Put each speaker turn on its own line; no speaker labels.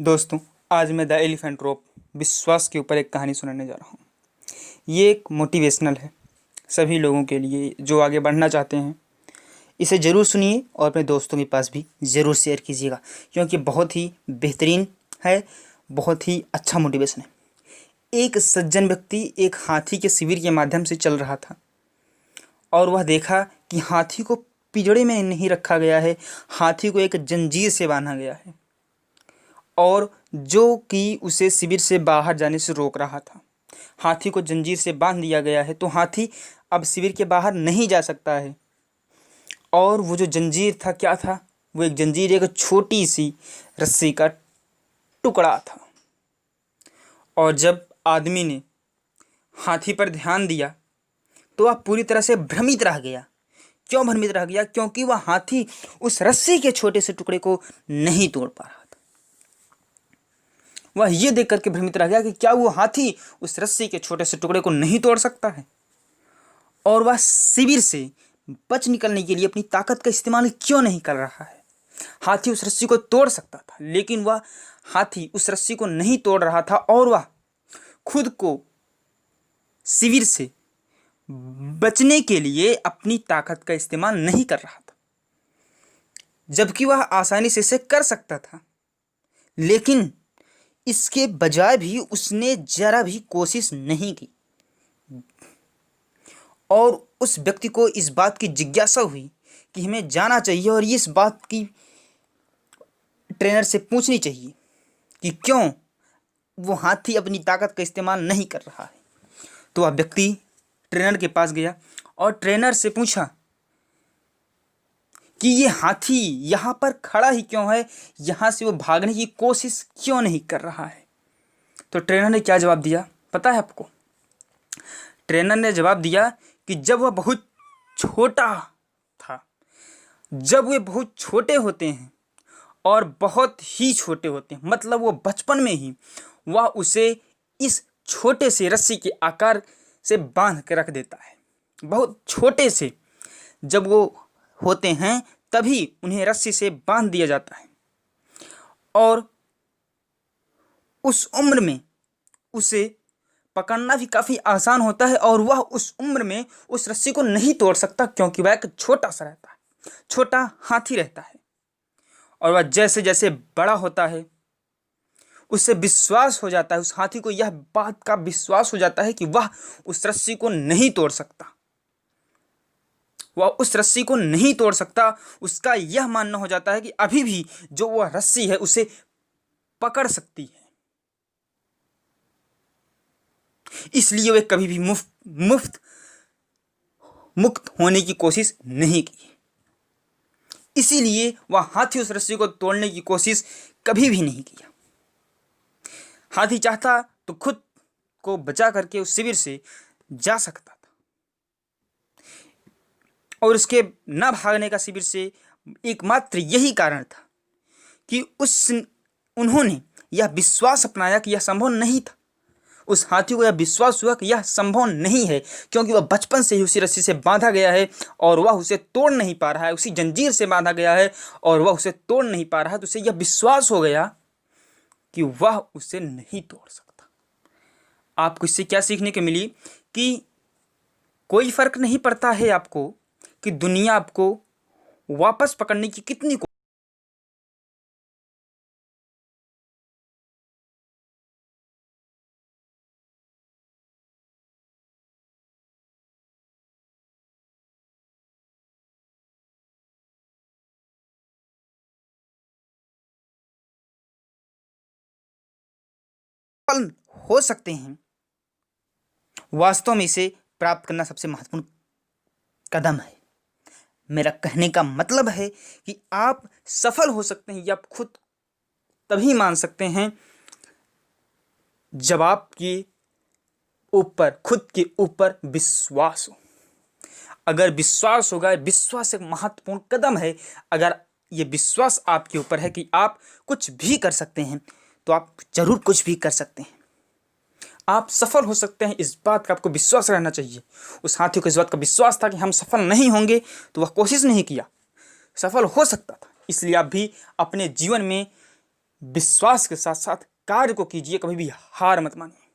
दोस्तों, आज मैं द एलिफेंट रोप विश्वास के ऊपर एक कहानी सुनाने जा रहा हूँ। ये एक मोटिवेशनल है सभी लोगों के लिए जो आगे बढ़ना चाहते हैं। इसे ज़रूर सुनिए और अपने दोस्तों के पास भी ज़रूर शेयर कीजिएगा, क्योंकि बहुत ही बेहतरीन है, बहुत ही अच्छा मोटिवेशन है। एक सज्जन व्यक्ति एक हाथी के शिविर के माध्यम से चल रहा था और वह देखा कि हाथी को पिंजड़े में नहीं रखा गया है, हाथी को एक जंजीर से बांधा गया है और जो कि उसे शिविर से बाहर जाने से रोक रहा था। हाथी को जंजीर से बांध दिया गया है तो हाथी अब शिविर के बाहर नहीं जा सकता है। और वो जो जंजीर था क्या था? वो एक जंजीर एक छोटी सी रस्सी का टुकड़ा था। और जब आदमी ने हाथी पर ध्यान दिया तो वह पूरी तरह से भ्रमित रह गया। क्यों भ्रमित रह गया? क्योंकि वह हाथी उस रस्सी के छोटे से टुकड़े को नहीं तोड़ पा रहा था। वह ये देख करके भ्रमित रह गया कि क्या वो हाथी उस रस्सी के छोटे से टुकड़े को नहीं तोड़ सकता है। और वह शिविर से बच निकलने के लिए अपनी ताकत का इस्तेमाल क्यों नहीं कर रहा है। हाथी उस रस्सी को तोड़ सकता था, लेकिन वह हाथी उस रस्सी को नहीं तोड़ रहा था और वह खुद को शिविर से बचने के लिए अपनी ताकत का इस्तेमाल नहीं कर रहा था, जबकि वह आसानी से इसे कर सकता था। लेकिन इसके बजाय भी उसने जरा भी कोशिश नहीं की। और उस व्यक्ति को इस बात की जिज्ञासा हुई कि हमें जाना चाहिए और इस बात की ट्रेनर से पूछनी चाहिए कि क्यों वो हाथी अपनी ताकत का इस्तेमाल नहीं कर रहा है। तो वह व्यक्ति ट्रेनर के पास गया और ट्रेनर से पूछा कि ये हाथी यहाँ पर खड़ा ही क्यों है, यहाँ से वो भागने की कोशिश क्यों नहीं कर रहा है। तो ट्रेनर ने क्या जवाब दिया पता है आपको? ट्रेनर ने जवाब दिया कि जब वह बहुत छोटा था, जब वे बहुत छोटे होते हैं और बहुत ही छोटे होते हैं, मतलब वो बचपन में ही वह उसे इस छोटे से रस्सी के आकार से बांध के रख देता है। बहुत छोटे से जब वो होते हैं तभी उन्हें रस्सी से बांध दिया जाता है और उस उम्र में उसे पकड़ना भी काफ़ी आसान होता है और वह उस उम्र में उस रस्सी को नहीं तोड़ सकता, क्योंकि वह एक छोटा सा रहता है, छोटा हाथी रहता है। और वह जैसे जैसे बड़ा होता है उससे विश्वास हो जाता है, उस हाथी को यह बात का विश्वास हो जाता है कि वह उस रस्सी को नहीं तोड़ सकता, वह उस रस्सी को नहीं तोड़ सकता। उसका यह मानना हो जाता है कि अभी भी जो वह रस्सी है उसे पकड़ सकती है, इसलिए वे कभी भी मुक्त होने की कोशिश नहीं की। इसीलिए वह हाथी उस रस्सी को तोड़ने की कोशिश कभी भी नहीं किया। हाथी चाहता तो खुद को बचा करके उस शिविर से जा सकता था और उसके न भागने का शिविर से एकमात्र यही कारण था कि उन्होंने यह विश्वास अपनाया कि यह संभव नहीं था। उस हाथी को यह विश्वास हुआ कि यह संभव नहीं है, क्योंकि वह बचपन से ही उसी रस्सी से बांधा गया है और वह उसे तोड़ नहीं पा रहा है, उसी जंजीर से बांधा गया है और वह उसे तोड़ नहीं पा रहा है। तो उसे यह विश्वास हो गया कि वह उसे नहीं तोड़ सकता। आपको इससे क्या सीखने को मिली कि कोई फर्क नहीं पड़ता है आपको कि दुनिया आपको वापस पकड़ने की कितनी फल हो सकते हैं। वास्तव में इसे प्राप्त करना सबसे महत्वपूर्ण कदम है। मेरा कहने का मतलब है कि आप सफल हो सकते हैं, या आप खुद तभी मान सकते हैं जब आपके ऊपर खुद के ऊपर विश्वास हो। अगर विश्वास होगा, विश्वास एक महत्वपूर्ण कदम है। अगर ये विश्वास आपके ऊपर है कि आप कुछ भी कर सकते हैं, तो आप जरूर कुछ भी कर सकते हैं, आप सफल हो सकते हैं। इस बात का आपको विश्वास रहना चाहिए। उस हाथी को इस बात का विश्वास था कि हम सफल नहीं होंगे, तो वह कोशिश नहीं किया, सफल हो सकता था। इसलिए आप भी अपने जीवन में विश्वास के साथ साथ कार्य को कीजिए, कभी भी हार मत मानिए।